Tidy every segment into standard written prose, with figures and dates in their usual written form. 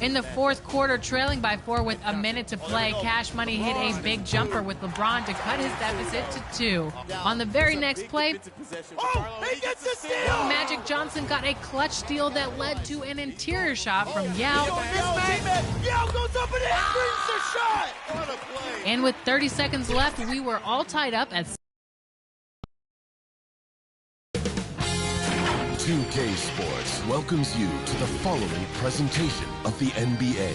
In the fourth quarter, trailing by 4 with a minute to play, Cash Money hit a big jumper with LeBron to cut his deficit to 2. On the very next play, he gets the steal! Magic Johnson got a clutch steal that led to an interior shot from Yao. Yao goes up and in, brings the shot! What a play! And with 30 seconds left, we were all tied up at 2K Sports welcomes you to the following presentation of the NBA.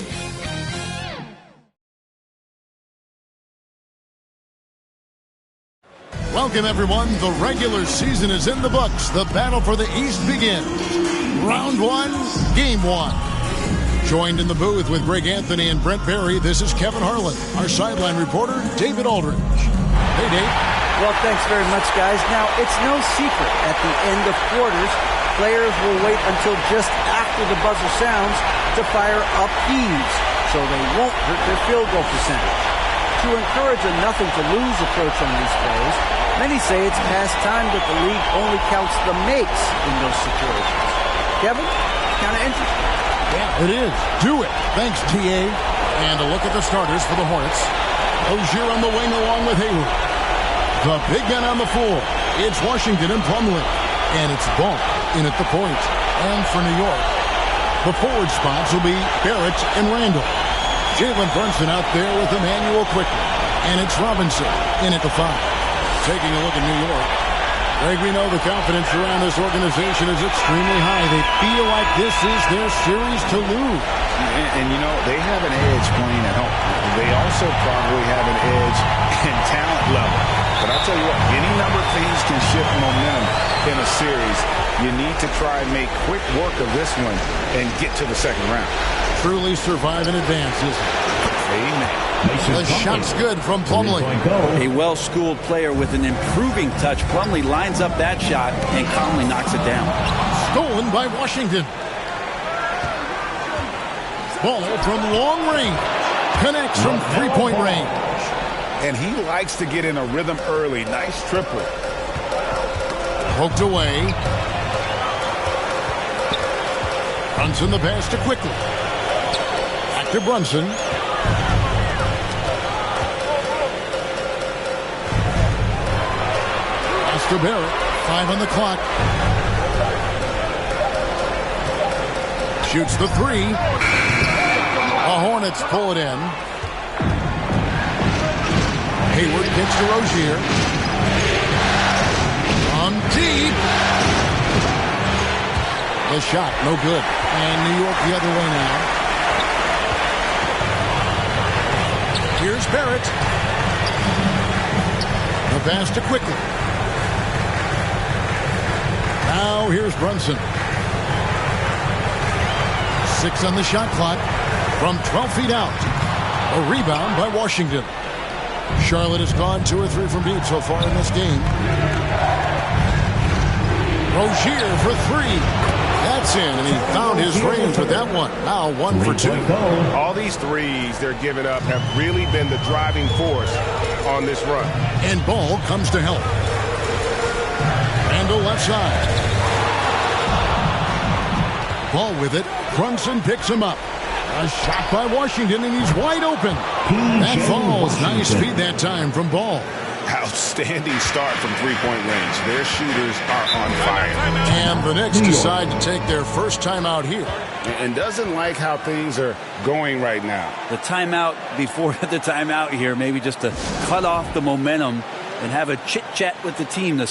Welcome, everyone. The regular season is in the books. The battle for the East begins. Round 1, Game 1. Joined in the booth with Greg Anthony and Brent Berry, this is Kevin Harlan. Our sideline reporter, David Aldridge. Hey, Dave. Well, thanks very much, guys. Now, it's no secret at the end of quarters, players will wait until just after the buzzer sounds to fire up heaves, so they won't hurt their field goal percentage. To encourage a nothing-to-lose approach on these plays, many say it's past time that the league only counts the makes in those situations. Kevin, kind of interesting. Yeah, it is. Do it. Thanks, TA. And a look at the starters for the Hornets. Rozier on the wing along with Hayward. The big men on the floor. It's Washington and Plumlee. And it's Ball in at the point. And for New York, the forward spots will be Barrett and Randall. Jalen Brunson out there with Emmanuel quickly. And it's Robinson in at the 5. Taking a look at New York. Greg, we know the confidence around this organization is extremely high. They feel like this is their series to lose. And you know, they have an edge playing at home. They also probably have an edge in talent level. But I'll tell you what, any number of things can shift momentum in a series. You need to try and make quick work of this one and get to the second round. Truly survive in advance, isn't it? Amen. The shot's good from Plumlee. A well-schooled player with an improving touch. Plumlee lines up that shot and calmly knocks it down. Stolen by Washington. Ball from long range. Connects from three-point range. And he likes to get in a rhythm early. Nice triple. Poked away. Brunson the pass to quickly. Back to Brunson. To Barrett, 5 on the clock. Shoots the 3. The Hornets pull it in. Hayward kicks to Rozier. From deep. The shot, no good. And New York the other way now. Here's Barrett. The pass to quickly. Now here's Brunson. 6 on the shot clock from 12 feet out. A rebound by Washington. Charlotte has gone 2 or 3 from deep so far in this game. Rozier for 3. That's in, and he found his range with that one. Now 1 for 2. All these threes they're giving up have really been the driving force on this run. And Ball comes to help. Randall left side. Ball with it. Brunson picks him up. A shot by Washington, and he's wide open. That falls. Nice feed that time from Ball. Outstanding start from three-point range. Their shooters are on fire. And the Knicks decide to take their first timeout here. And doesn't like how things are going right now. The timeout before the timeout here, maybe just to cut off the momentum and have a chit-chat with the team.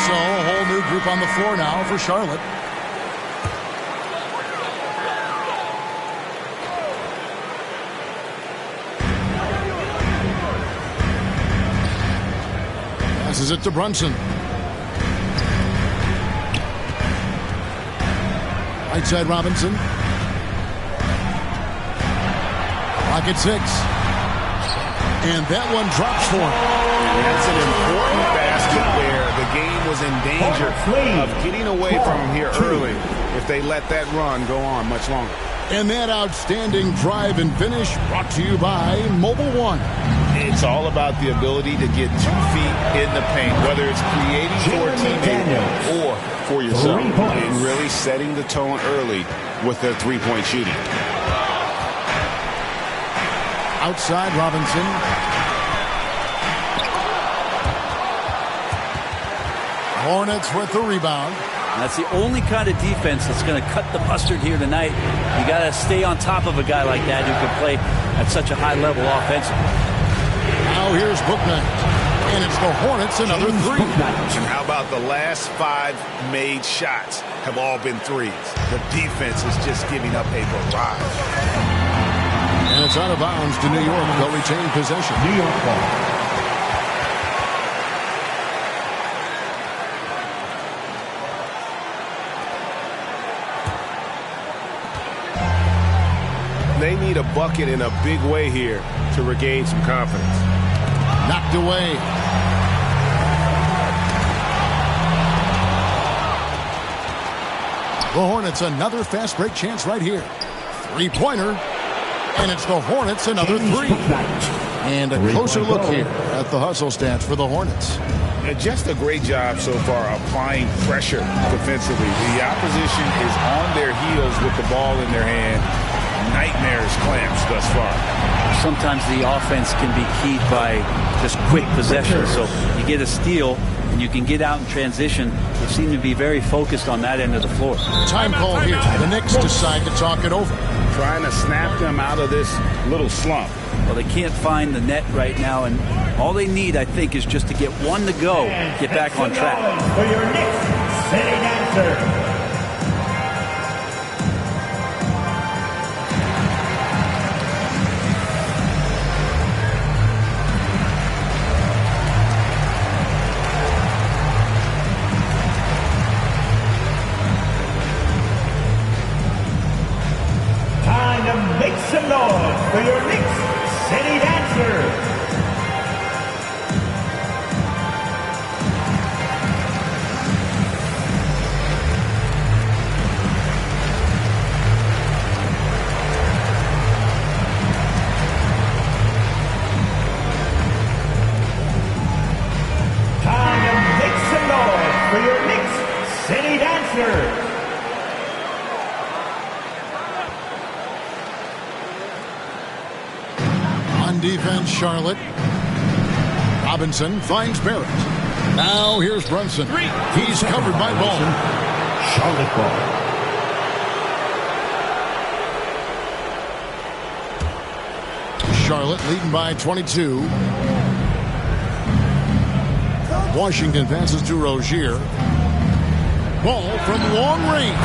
So a whole new group on the floor now for Charlotte. Passes it to Brunson. Right side Robinson. Clock at 6. And that one drops for him. And that's an important basket where the game was in danger of getting away from him here early if they let that run go on much longer. And that outstanding drive and finish brought to you by Mobile One. It's all about the ability to get 2 feet in the paint, whether it's creating for a teammate or for yourself. And really setting the tone early with their three-point shooting. Outside Robinson. Hornets with the rebound. That's the only kind of defense that's going to cut the mustard here tonight. You got to stay on top of a guy like that who can play at such a high level offensively. Now here's Bouknight. And it's the Hornets another 3. And how about the last 5 made shots have all been threes? The defense is just giving up a barrage. And it's out of bounds to New York. They'll retain possession. New York ball. They need a bucket in a big way here to regain some confidence. Knocked away. The Hornets another fast break chance right here. 3-pointer. And it's the Hornets another 3. And a closer look here at the hustle stats for the Hornets. And just a great job so far applying pressure defensively. The opposition is on their heels with the ball in their hand. Nightmares clamps thus far. Sometimes the offense can be keyed by just quick possession. So you get a steal and you can get out in transition. They seem to be very focused on that end of the floor. Time call here. The Knicks decide to talk it over. Trying to snap them out of this little slump. Well, they can't find the net right now, and all they need, I think, is just to get one to go, get back on track. For your Knicks city dancer. Make some noise for your Knicks city dancer. Time to make some noise for your Knicks city dancer. Defense, Charlotte. Robinson finds Barrett. Now here's Brunson. He's covered by Ball. Charlotte ball. Charlotte leading by 22. Washington passes to Rozier. Ball from long range.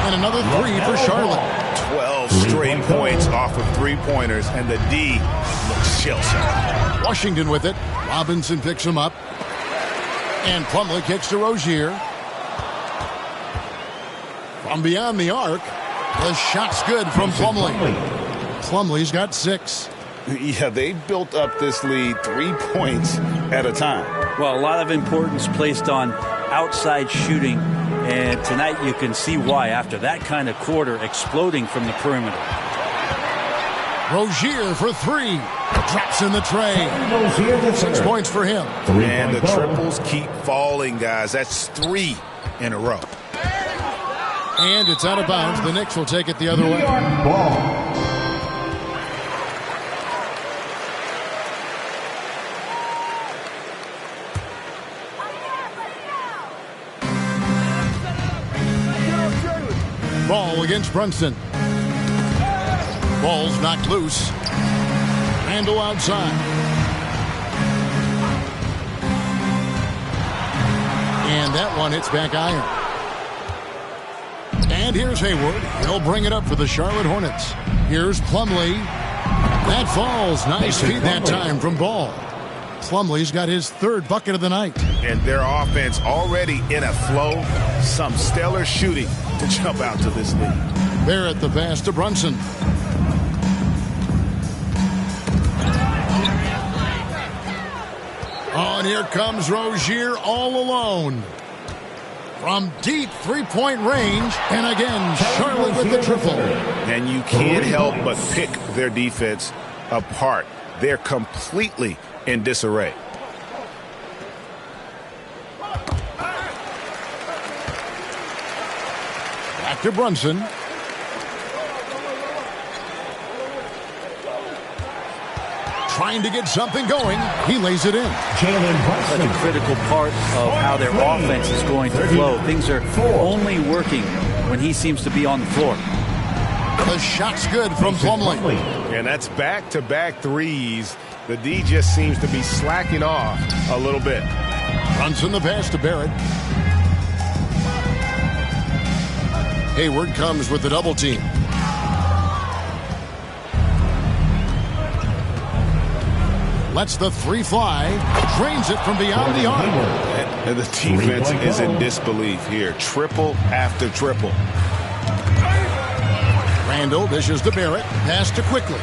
And another 3 for Charlotte. 12 straight points off of 3-pointers, and the D looks shell-shocked. Washington with it. Robinson picks him up. And Plumlee kicks to Rozier. From beyond the arc, the shot's good from Plumlee. Plumlee's got 6. Yeah, they built up this lead 3 points at a time. Well, a lot of importance placed on outside shooting. And tonight you can see why after that kind of quarter exploding from the perimeter. Rozier for 3. Drops in the tray. 6 points for him. And the triples keep falling, guys. That's 3 in a row. And it's out of bounds. The Knicks will take it the other way. Ball. Ball against Brunson. Ball's knocked loose. Randall outside. And that one hits back iron. And here's Hayward. He'll bring it up for the Charlotte Hornets. Here's Plumlee. That falls. Nice feed that time from Ball. Plumlee's got his third bucket of the night. And their offense already in a flow. Some stellar shooting to jump out to this lead. Barrett the pass to Brunson. Oh, and here comes Rozier all alone. From deep three-point range, and again, Charlotte with the triple. And you can't help but pick their defense apart. They're completely in disarray. Back to Brunson. Trying to get something going. He lays it in. Such a critical part of how their offense is going to flow. Things are only working when he seems to be on the floor. The shot's good from Plumlee. And that's back-to-back threes. The D just seems to be slacking off a little bit. Brunson the pass to Barrett. Hayward comes with the double team. Lets the three fly. Drains it from beyond the arc. And the defense is in disbelief here. Triple after triple. Randall dishes to Barrett. Pass to Quickly.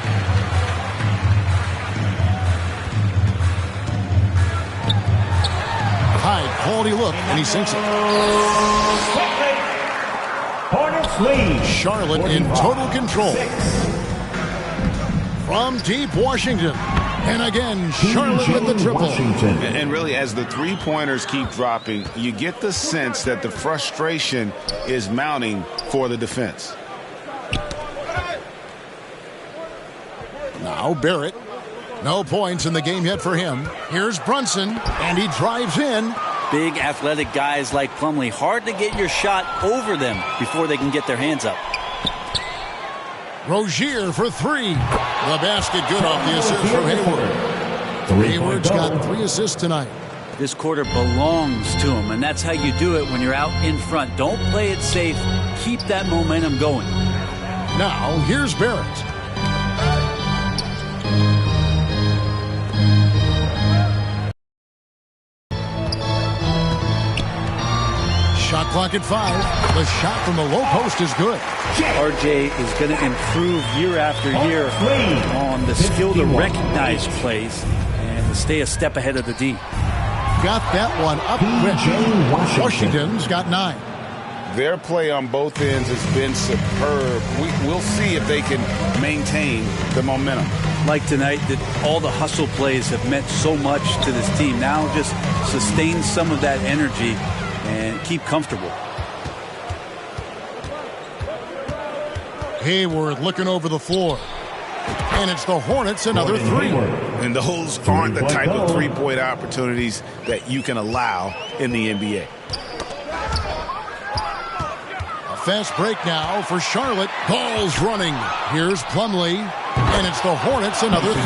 High quality look, and he sinks it. Hornets lead. Charlotte in total control. From deep Washington. And again, Charlotte with the triple. And really, as the three-pointers keep dropping, you get the sense that the frustration is mounting for the defense. Now Barrett. No points in the game yet for him. Here's Brunson, and he drives in. Big athletic guys like Plumlee, hard to get your shot over them before they can get their hands up. Rozier for three. The basket good off the assist from Hayward. Hayward's got 3 assists tonight. This quarter belongs to him, and that's how you do it when you're out in front. Don't play it safe. Keep that momentum going. Now, here's Barrett. Shot clock at 5. The shot from the low post is good. RJ is going to improve year after year on the skill to recognize plays and to stay a step ahead of the D. Got that one up quick. Washington's got 9. Their play on both ends has been superb. We'll see if they can maintain the momentum. Like tonight, that all the hustle plays have meant so much to this team. Now just sustain some of that energy and keep comfortable. Hayward looking over the floor. And it's the Hornets, another 3. And those aren't the type of three-point opportunities that you can allow in the NBA. A fast break now for Charlotte. Ball's running. Here's Plumlee. And it's the Hornets, another 3.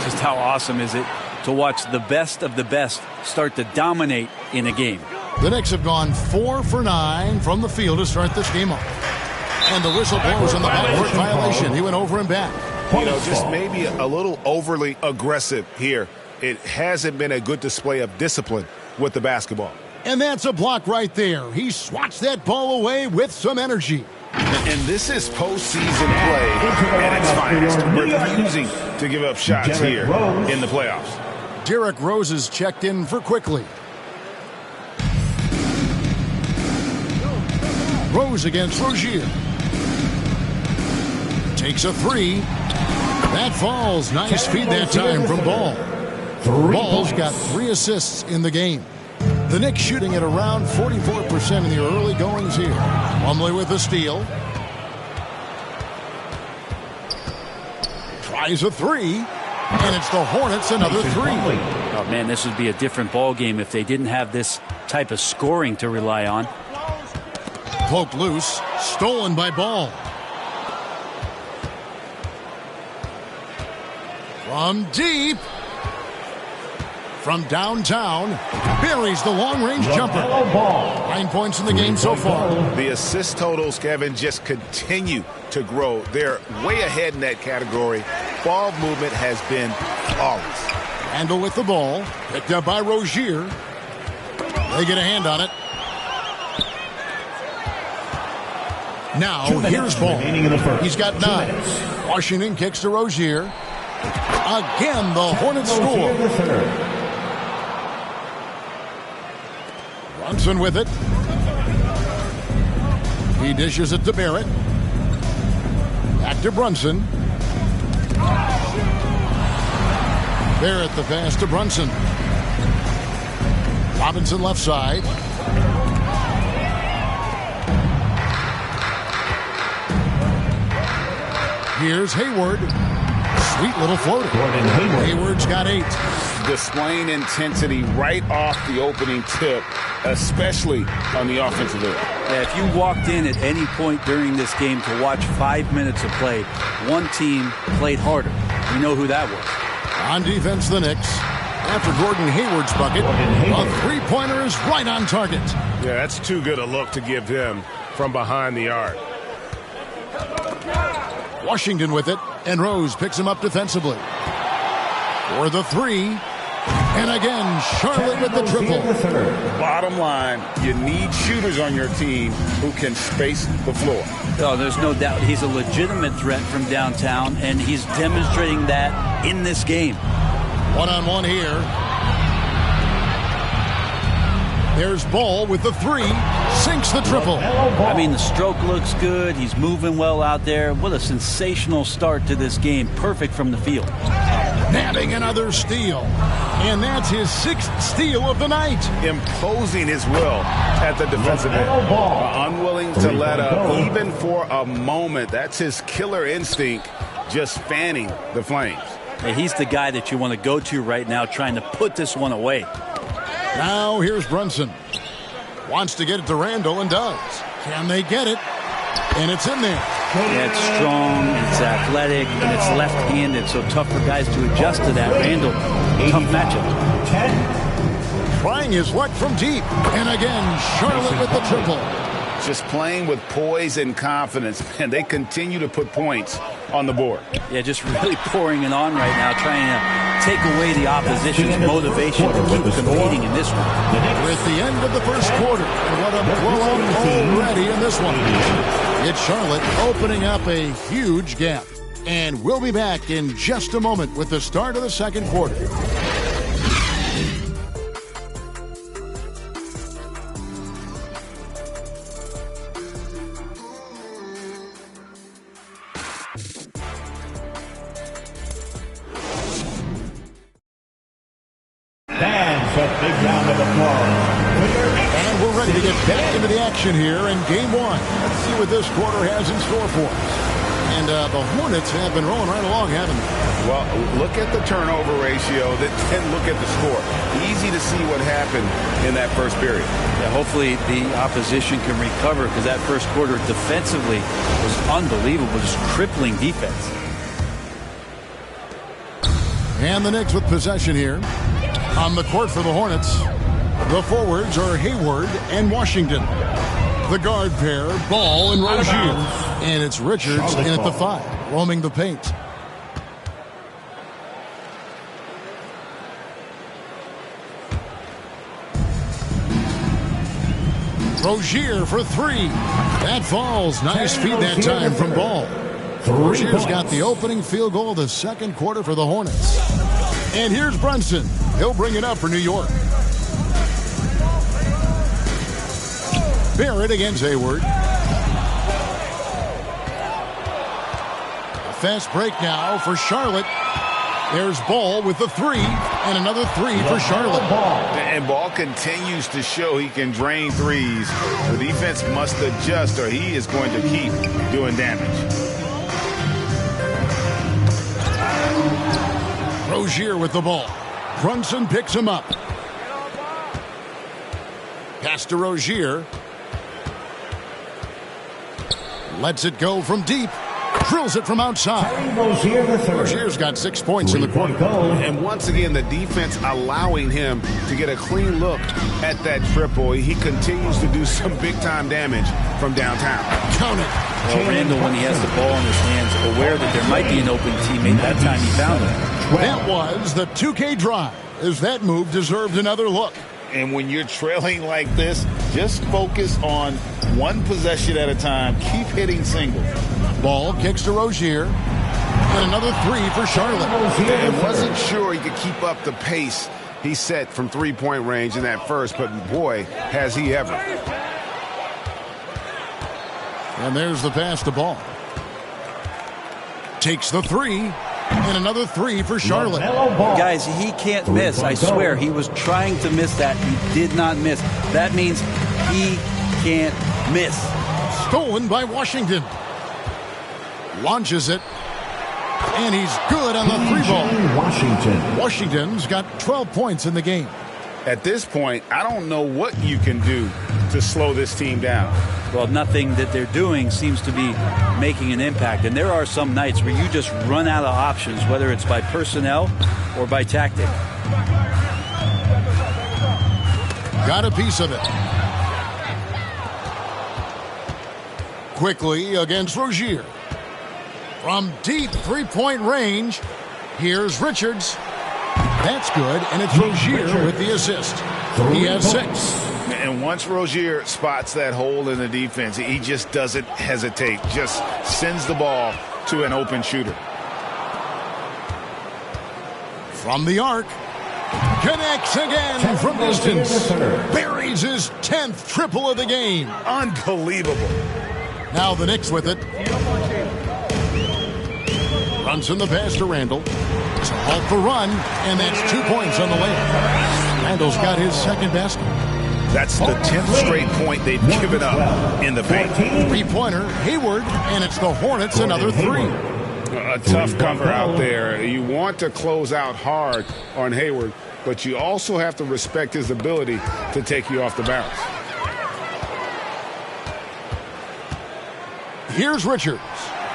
Just how awesome is it to watch the best of the best start to dominate in a game. The Knicks have gone 4 for 9 from the field to start this game off. And the whistle blows on the backcourt violation. He went over and back. You know, just maybe a little overly aggressive here. It hasn't been a good display of discipline with the basketball. And that's a block right there. He swats that ball away with some energy. And this is postseason play at its finest. Refusing to give up shots here in the playoffs. Derrick Rose is checked in for Quickly. Rose against Rozier. Takes a 3. That falls. Nice feed that time from Ball. Ball's got 3 assists in the game. The Knicks shooting at around 44% in the early goings here. Plumlee with a steal. Tries a 3. And it's the Hornets, another 3. Oh, man, this would be a different ball game if they didn't have this type of scoring to rely on. Poked loose. Stolen by Ball. From deep. From downtown. Buries the long-range jumper. 9 points in the game so far. The assist totals, Kevin, just continue to grow. They're way ahead in that category. Ball movement has been flawless. Handle with the ball. Picked up by Rozier. They get a hand on it. Now, here's Ball. He's got 9. Washington kicks to Rozier. Again, the Hornets score. Brunson with it. He dishes it to Barrett. Back to Brunson. Barrett the pass to Brunson. Robinson left side. Here's Hayward. Sweet little floater. Hayward's got 8. Displaying intensity right off the opening tip, especially on the offensive end. Yeah, if you walked in at any point during this game to watch 5 minutes of play, one team played harder. We know who that was. On defense, the Knicks. After Gordon Hayward's bucket, a three-pointer is right on target. Yeah, that's too good a look to give him from behind the arc. Washington with it, and Rose picks him up defensively. For the 3. And again, Charlotte with the triple. Bottom line, you need shooters on your team who can space the floor. Oh, there's no doubt he's a legitimate threat from downtown, and he's demonstrating that in this game. One-on-one here. There's Ball with the 3. Sinks the triple. I mean, the stroke looks good. He's moving well out there. What a sensational start to this game. Perfect from the field. Nabbing another steal. And that's his 6th steal of the night. Imposing his will at the defensive end. Unwilling to let up even for a moment. That's his killer instinct, just fanning the flames. Hey, he's the guy that you want to go to right now, trying to put this one away. Now here's Brunson. Wants to get it to Randall and does. Can they get it? And it's in there. Yeah, it's strong, it's athletic, and it's left-handed, so tough for guys to adjust to that. Randall, tough matchup. 10. Trying his luck from deep. And again, Charlotte with the triple. Just playing with poise and confidence, and they continue to put points on the board. Yeah, just really pouring it on right now, trying to take away the opposition's motivation to keep competing in this one. We're at the end of the first quarter, and what a blowout already in this one. It's Charlotte opening up a huge gap. And we'll be back in just a moment with the start of the second quarter. And we're ready to get back into the action here in Game 1. Let's see what this quarter has in store for us. And the Hornets have been rolling right along, haven't they? Well, look at the turnover ratio, then look at the score. Easy to see what happened in that first period. Yeah, hopefully the opposition can recover, because that first quarter defensively was unbelievable, just crippling defense. And the Knicks with possession here. On the court for the Hornets, the forwards are Hayward and Washington. The guard pair, Ball and Rozier. And it's Richards in at the 5, roaming the paint. Rozier for 3. That falls. Nice feed that time from Ball. Rozier's got the opening field goal of the second quarter for the Hornets. And here's Brunson. He'll bring it up for New York. Barrett against Hayward. A fast break now for Charlotte. There's Ball with the 3, and another 3 for Charlotte. And Ball continues to show he can drain threes. The defense must adjust, or he is going to keep doing damage. Rozier with the ball. Brunson picks him up. Pass to Rozier. Lets it go from deep. Drills it from outside. Rozier's got 6 points in the quarter. And once again, the defense allowing him to get a clean look at that triple. He continues to do some big-time damage from downtown. Count it. Well, Randall, when he has the ball in his hands, aware that there might be an open teammate, that time he found him. That was the 2K drive, as that move deserved another look. And when you're trailing like this, just focus on one possession at a time. Keep hitting singles. Ball kicks to Rozier. And another three for Charlotte. And wasn't sure he could keep up the pace he set from three-point range in that first, but boy, has he ever. And there's the pass to Ball. Takes the three. And another three for Charlotte. Guys, he can't miss. I swear, he was trying to miss that. He did not miss. That means he can't miss. Stolen by Washington. Launches it. And he's good on the three ball. Washington's got 12 points in the game. At this point, I don't know what you can do to slow this team down. Well, nothing that they're doing seems to be making an impact. And there are some nights where you just run out of options, whether it's by personnel or by tactic. Got a piece of it. Quickly against Rozier. From deep three-point range, here's Richards. That's good, and it's Rozier with the assist. He has 6. And once Rozier spots that hole in the defense, he just doesn't hesitate. Just sends the ball to an open shooter. From the arc. Connects again from distance. Buries his 10th triple of the game. Unbelievable. Now the Knicks with it. Brunson the pass to Randall. It's a halt the run, and that's 2 points on the layup. Randall's got his second basket. That's the 10th straight point they've given up in the paint. Three-pointer, Hayward, and it's the Hornets another 3. A tough cover out there. You want to close out hard on Hayward, but you also have to respect his ability to take you off the bounce. Here's Richards,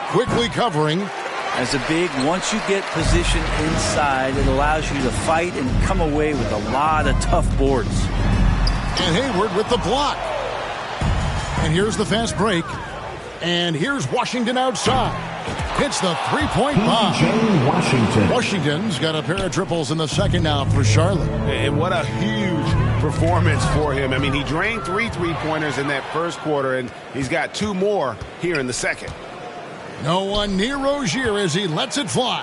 quickly covering. As a big, once you get positioned inside, it allows you to fight and come away with a lot of tough boards. And Hayward with the block. And here's the fast break. And here's Washington outside. Hits the three-point bomb. Washington's got a pair of triples in the second now for Charlotte. And what a huge performance for him. I mean, he drained 3 three-pointers in that first quarter, and he's got 2 more here in the second. No one near Rozier as he lets it fly.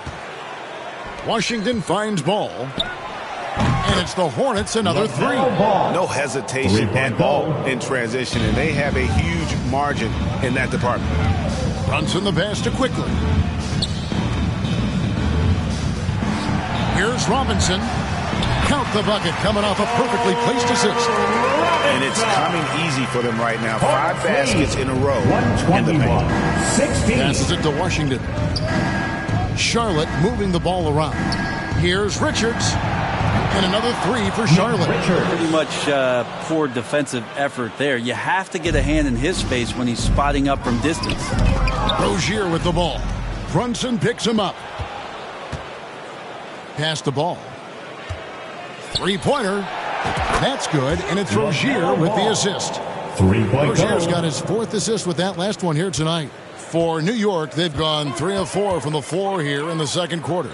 Washington finds Ball. And it's the Hornets another 3. No hesitation at all in transition, and they have a huge margin in that department. Brunson the pass to Quickly. Here's Robinson. Count the bucket coming off a perfectly placed assist. And it's coming easy for them right now. 5 baskets in a row in the paint. Passes it to Washington. Charlotte moving the ball around. Here's Richards. And another 3 for Charlotte. Pretty much poor defensive effort there. You have to get a hand in his face when he's spotting up from distance. Rozier with the ball. Brunson picks him up. Pass the ball. Three-pointer. That's good, and it's Rozier with the assist. Rozier's got his 4th assist with that last one here tonight. For New York, they've gone 3 of 4 from the floor here in the second quarter.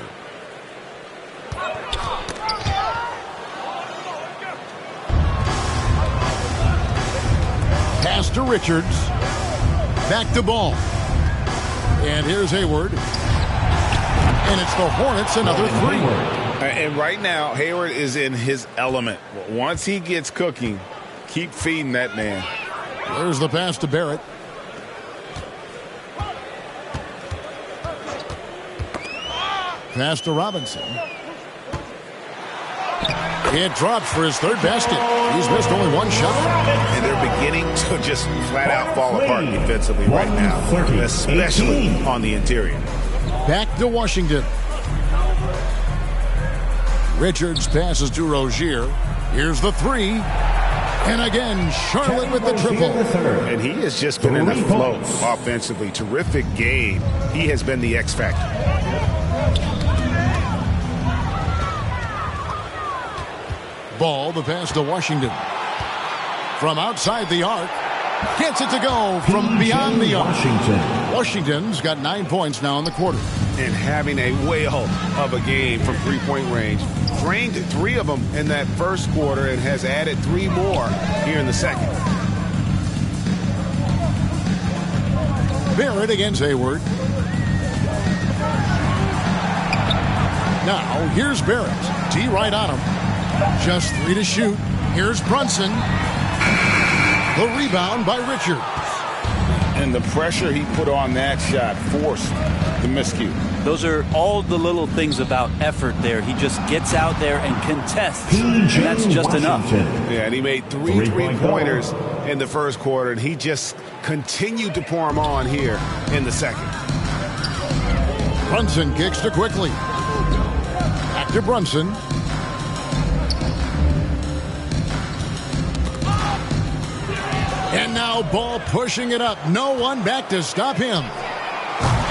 Pass to Richards. Back to Ball. And here's Hayward. And it's the Hornets another 3. And right now, Hayward is in his element. Once he gets cooking, keep feeding that man. There's the pass to Barrett. Pass to Robinson. It drops for his 3rd basket. He's missed only 1 shot. And they're beginning to just flat out fall apart defensively right now, especially on the interior. Back to Washington. Richards passes to Rozier. Here's the 3. And again, Charlotte with the triple. And he has just been in the flow offensively. Terrific game. He has been the X factor. Ball, the pass to Washington. From outside the arc. Gets it to go from beyond the arc. Washington's got 9 points now in the quarter. And having a whale of a game from three-point range. Drained 3 of them in that first quarter and has added 3 more here in the second. Barrett against Hayward. Now, here's Barrett. T right on him. Just 3 to shoot. Here's Brunson. The rebound by Richards. And the pressure he put on that shot forced the miscue. Those are all the little things about effort there. He just gets out there and contests. And that's just enough. Yeah, and he made 3 three-pointers in the first quarter, and he just continued to pour them on here in the second. Brunson kicks to Quickly. Back to Brunson. And now Ball pushing it up. No one back to stop him.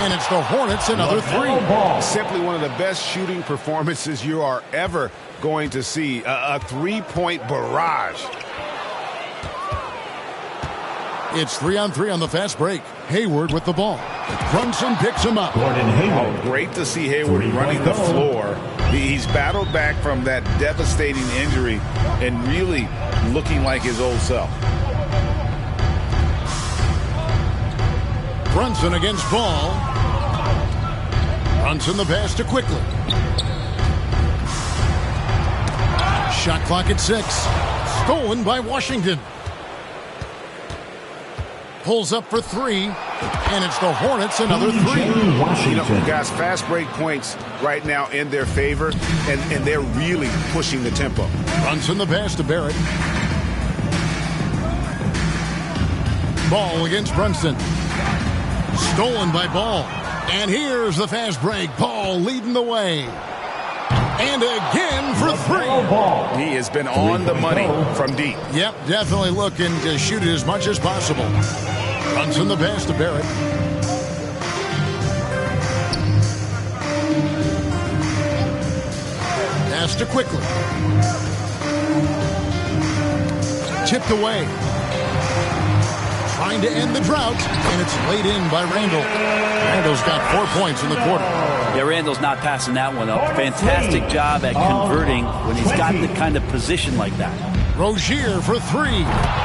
And it's the Hornets, another 3. Simply one of the best shooting performances you are ever going to see. A 3-point barrage. It's 3-on-3 on the fast break. Hayward with the ball. Brunson picks him up. Oh, great to see Hayward running the floor. He's battled back from that devastating injury and really looking like his old self. Brunson against Ball. Brunson the pass to Quickly. Shot clock at 6. Stolen by Washington. Pulls up for 3. And it's the Hornets, another 3. You know, guys, fast break points right now in their favor, and they're really pushing the tempo. Brunson the pass to Barrett. Ball against Brunson. Stolen by Ball. And here's the fast break. Ball leading the way. And again for 3. He has been on the money from deep. Yep, definitely looking to shoot it as much as possible. Brunson the pass to Barrett. Pass to Quickly. Tipped away. Trying to end the drought, and it's laid in by Randall. Randall's got 4 points in the quarter. Yeah, Randall's not passing that one up. Fantastic job at converting when he's got the kind of position like that. Rozier for 3.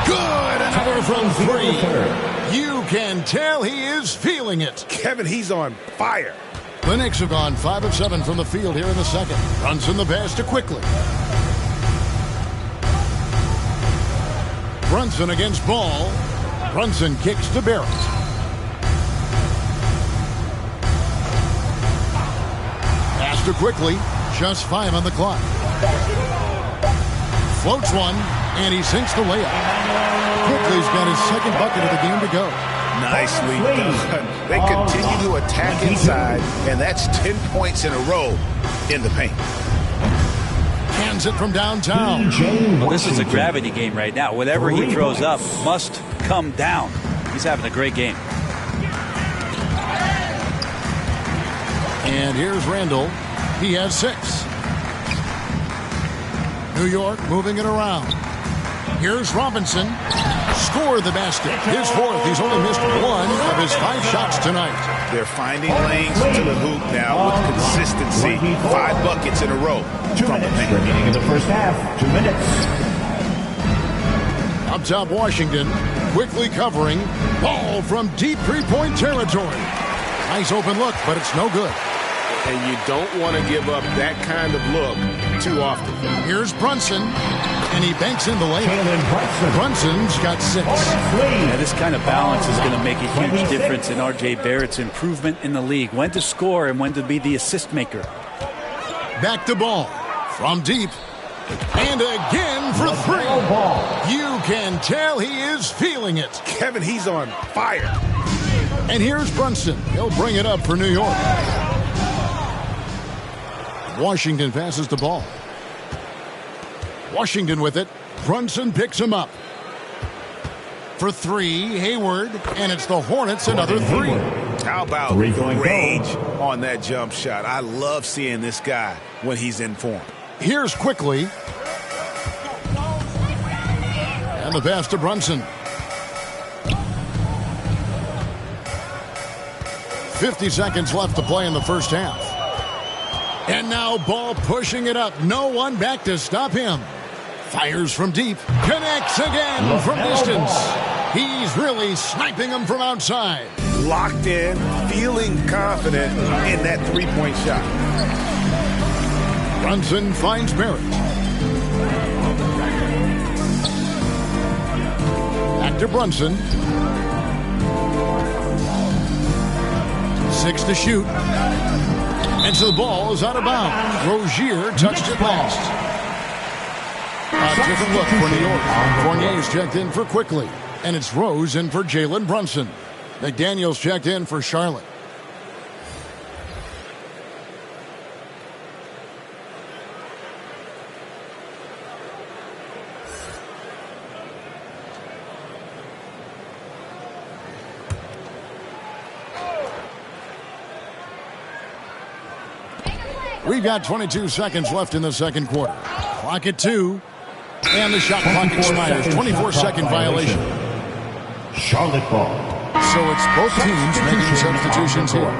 Good! Another from 3. You can tell he is feeling it. Kevin, he's on fire. The Knicks have gone 5 of 7 from the field here in the second. Brunson the pass to Quickly. Brunson against Ball. Brunson kicks to Barrett. Pass to Quickly. Just 5 on the clock. Floats one, and he sinks the layup. Quickly's got his second bucket of the game to go. Nicely done. They continue to attack inside, and that's 10 points in a row in the paint. Hands it from downtown. Well, this is a gravity game right now. Whatever he throws up must come down. He's having a great game. And here's Randall. He has 6. New York moving it around. Here's Robinson. Score the basket. His 4th. He's only missed 1 of his 5 shots tonight. They're finding lanes to the hoop now with consistency. 5 buckets in a row. 2 minutes remaining in the first half. 2 minutes. Up top, Washington. Quickly covering. Ball from deep 3-point territory. Nice open look, but it's no good. And you don't want to give up that kind of look too often. Here's Brunson, and he banks in the layup. Brunson's got 6. Yeah, this kind of balance is going to make a huge difference in R.J. Barrett's improvement in the league. When to score and when to be the assist maker. Back to Ball. From deep. And again for 3. You can tell he is feeling it. Kevin, he's on fire. And here's Brunson. He'll bring it up for New York. Washington passes the ball. Washington with it. Brunson picks him up. For 3, Hayward. And it's the Hornets, another 3. How about the rage on that jump shot? I love seeing this guy when he's in form. Here's Quickly. And the pass to Brunson. 50 seconds left to play in the first half. And now Ball pushing it up. No one back to stop him. Fires from deep. Connects again from distance. He's really sniping them from outside. Locked in, feeling confident in that three-point shot. Brunson finds Barrett. Back to Brunson. 6 to shoot. And so the ball is out of bounds. Rozier touched it last. A different look for New York. Fournier's checked in for Quickly. And it's Rose in for Jalen Brunson. McDaniels checked in for Charlotte. We've got 22 seconds left in the second quarter. Clock at 2. And the shot clock expires. 24-second violation. Charlotte ball. So it's both teams making substitutions here.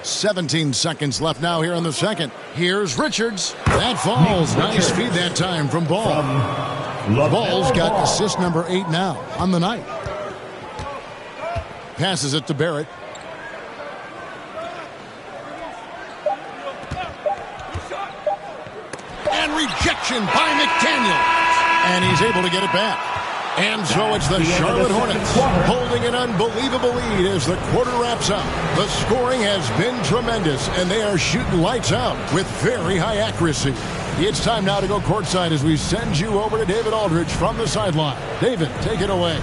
"17 seconds left now here in the second. Here's Richards. That falls. Nice feed that time from Ball. Ball's got assist number 8 now on the night. Passes it to Barrett. And rejection by McDaniels. And he's able to get it back. And so it's the Charlotte Hornets holding an unbelievable lead as the quarter wraps up. The scoring has been tremendous, and they are shooting lights out with very high accuracy. It's time now to go courtside as we send you over to David Aldridge from the sideline. David, take it away.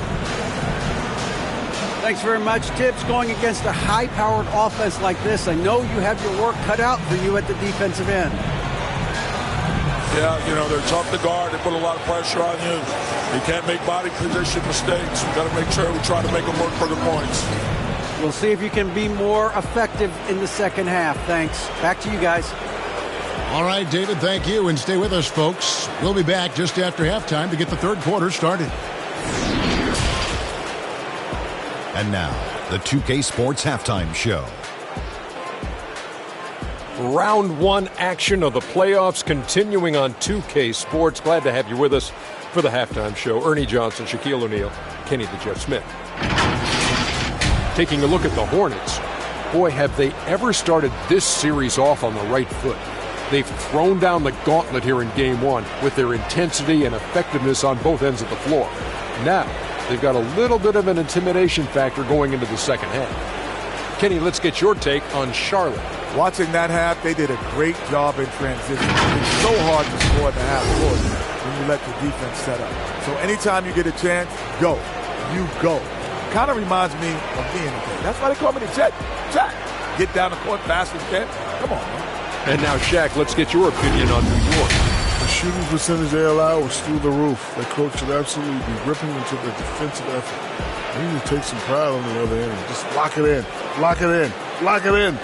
Thanks very much, Tibbs. Going against a high-powered offense like this, I know you have your work cut out for you at the defensive end. Yeah, you know, they're tough to guard. They put a lot of pressure on you. You can't make body position mistakes. We've got to make sure we try to make them work for the points. We'll see if you can be more effective in the second half. Thanks. Back to you guys. All right, David, thank you. And stay with us, folks. We'll be back just after halftime to get the third quarter started. And now, the 2K Sports Halftime Show. Round 1 action of the playoffs continuing on 2K Sports. Glad to have you with us for the halftime show. Ernie Johnson, Shaquille O'Neal, Kenny the Jet Smith. Taking a look at the Hornets. Boy, have they ever started this series off on the right foot. They've thrown down the gauntlet here in Game 1 with their intensity and effectiveness on both ends of the floor. Now, they've got a little bit of an intimidation factor going into the second half. Kenny, let's get your take on Charlotte. Watching that half, they did a great job in transition. It's so hard to score at the half court when you let the defense set up. So anytime you get a chance, go. You go. Kind of reminds me of me in the game. That's why they call me the Jet. Jack. Get down the court fast as you can. Come on, man. And now, Shaq, let's get your opinion on New York. The shooting percentage they allow was through the roof. The coach should absolutely be ripping into the defensive effort. They need to take some pride on the other end. Just lock it in. Lock it in. Lock it in.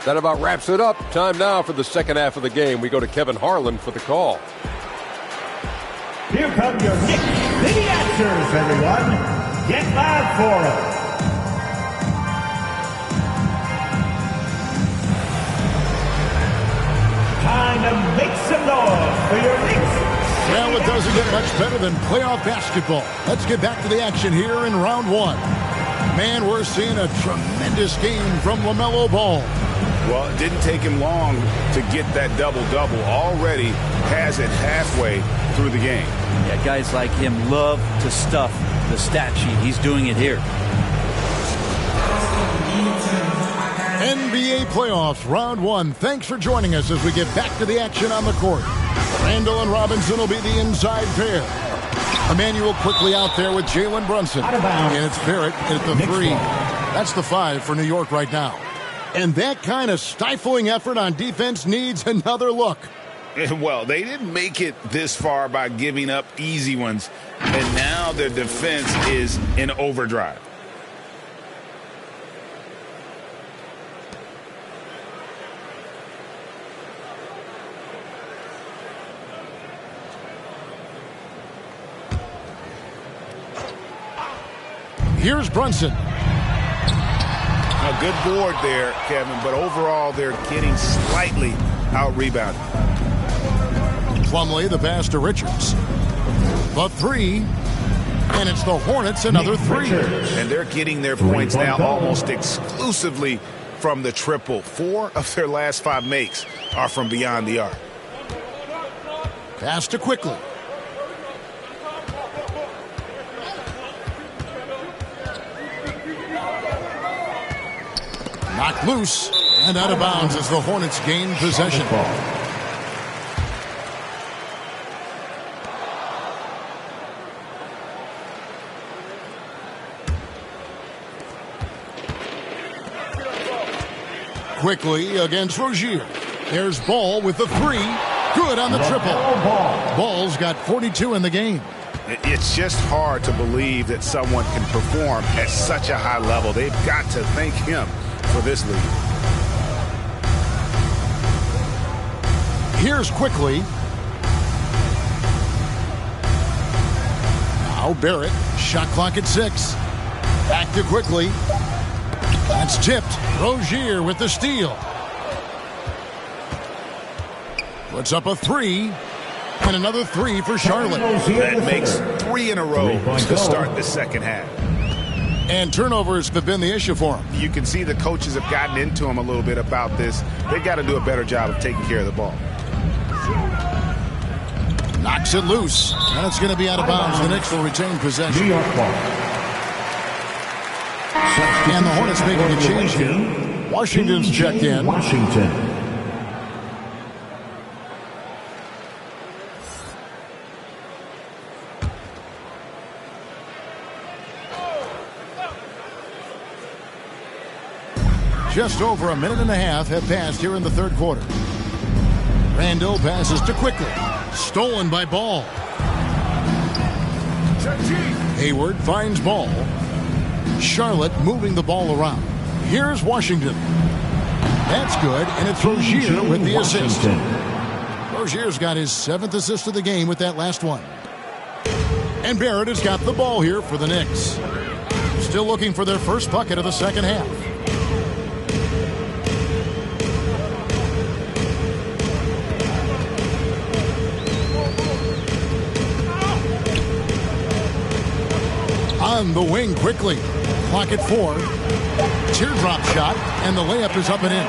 That about wraps it up. Time now for the second half of the game. We go to Kevin Harlan for the call. Here come your Knicks City answers, everyone. Get live for them. Time to make some noise for your Knicks. Well, it doesn't get much better than playoff basketball. Let's get back to the action here in round 1. Man, we're seeing a tremendous game from LaMelo Ball. Well, it didn't take him long to get that double-double. Already has it halfway through the game. Yeah, guys like him love to stuff the stat sheet. He's doing it here. NBA playoffs, round 1. Thanks for joining us as we get back to the action on the court. Randall and Robinson will be the inside pair. Emmanuel quickly out there with Jalen Brunson. And it's Barrett at the 3. That's the 5 for New York right now. And that kind of stifling effort on defense needs another look. Well, they didn't make it this far by giving up easy ones. And now their defense is in overdrive. Here's Brunson. A good board there, Kevin, but overall they're getting slightly out-rebounded. Plumlee, the pass to Richards. The three, and it's the Hornets, another three. And they're getting their points now almost exclusively from the triple. 4 of their last 5 makes are from beyond the arc. Pass to Quickly. Knocked loose and out of bounds as the Hornets gain possession. Quickly against Rozier. There's Ball with the three. Good on the triple. Ball's got 42 in the game. It's just hard to believe that someone can perform at such a high level. They've got to thank him for this lead. Here's Quickly. Now Barrett. Shot clock at 6. Back to Quickly. That's tipped. Rozier with the steal. Puts up a three. And another three for Charlotte. That makes 3 in a row to start the second half. And turnovers have been the issue for him. You can see the coaches have gotten into him a little bit about this. They've got to do a better job of taking care of the ball. Knocks it loose. And it's going to be out of bounds. The Knicks will retain possession. And the Hornets making a change here. Washington's checked in. Just over a minute and a half have passed here in the third quarter. Randall passes to Quickly. Stolen by Ball. Hayward finds Ball. Charlotte moving the ball around. Here's Washington. That's good, and it's Rozier with the assist. Rozier's got his 7th assist of the game with that last one. And Barrett has got the ball here for the Knicks. Still looking for their first bucket of the second half. On the wing quickly. Clock at 4. Teardrop shot, and the layup is up and in.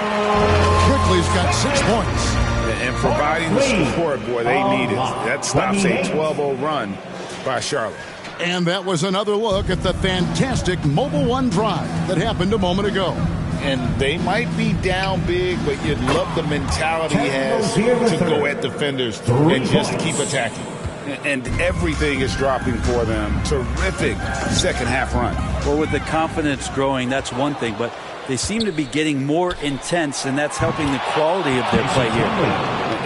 Quickly's got 6 points. And providing the support, boy, they need it. That stops a 12-0 run by Charlotte. And that was another look at the fantastic Mobile One drive that happened a moment ago. And they might be down big, but you'd love the mentality he has to go at defenders and just keep attacking. And everything is dropping for them. Terrific second half run. Well, with the confidence growing, that's one thing, but they seem to be getting more intense, and that's helping the quality of their play here.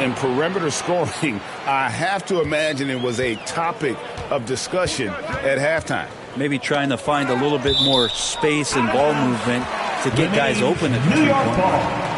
And perimeter scoring, I have to imagine it was a topic of discussion at halftime. Maybe trying to find a little bit more space and ball movement to get guys open at the three-point line.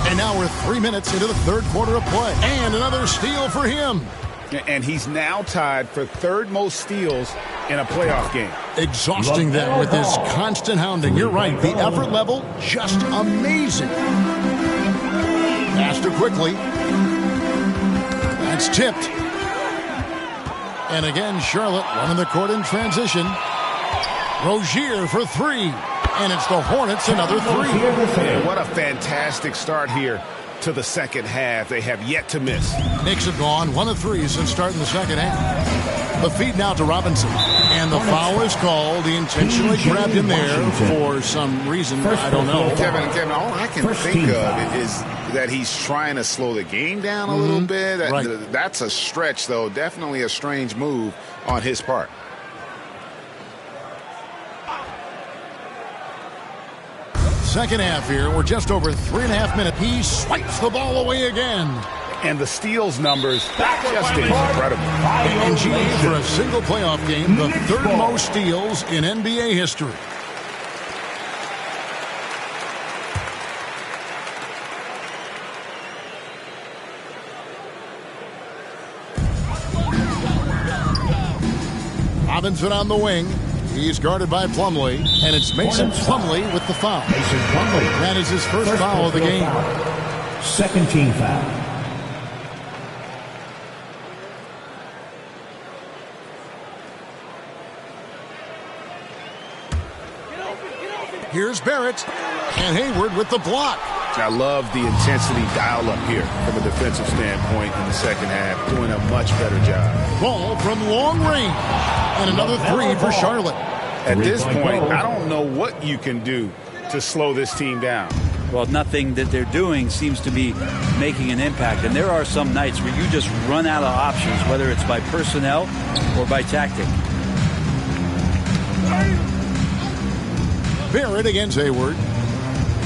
And now we're 3 minutes into the third quarter of play. And another steal for him. And he's now tied for 3rd most steals in a playoff game. Exhausting them with his constant hounding. You're right. The effort level, just amazing. Pass to Quickly. That's tipped. And again, Charlotte running the court in transition. Rozier for 3. And it's the Hornets, another 3. And what a fantastic start here to the second half. They have yet to miss. Knicks have gone 1 of 3 since starting the second half. The feed now to Robinson. And the foul is called. He intentionally grabbed him there for some reason. I don't know. Kevin, all I can think of is that he's trying to slow the game down a little bit. That's a stretch, though. Definitely a strange move on his part. Second half here. We're just over 3.5 minutes. He swipes the ball away again. And the steals numbers, just incredible. And GA for a single playoff game, the third most steals in NBA history. Robinson on the wing. He's guarded by Plumlee, and it's Mason Plumlee with the foul. That is his first foul of the game. Second team foul. Here's Barrett, and Hayward with the block. I love the intensity dial up here from a defensive standpoint in the second half, doing a much better job. Ball from long range, and another three for Charlotte. At this point, I don't know what you can do to slow this team down. Well, nothing that they're doing seems to be making an impact. And there are some nights where you just run out of options, whether it's by personnel or by tactic. Barrett against Hayward.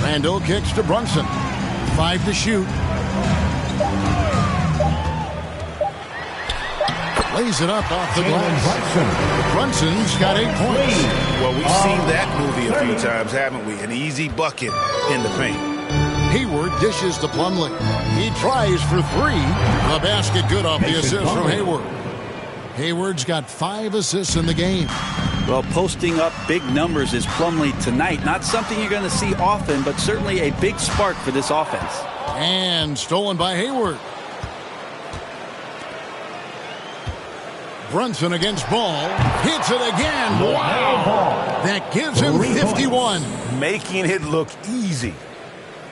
Randall kicks to Brunson. 5 to shoot. Lays it up off the glass. Brunson's got 8 points. Well, we've seen that movie a few times, haven't we? An easy bucket in the paint. Hayward dishes to Plumlee. He tries for 3. The basket good off the assist from Hayward. Hayward's got 5 assists in the game. Well, posting up big numbers is Plumlee tonight. Not something you're going to see often, but certainly a big spark for this offense. And stolen by Hayward. Brunson against Ball. Hits it again. Wow. That gives him 51. Making it look easy.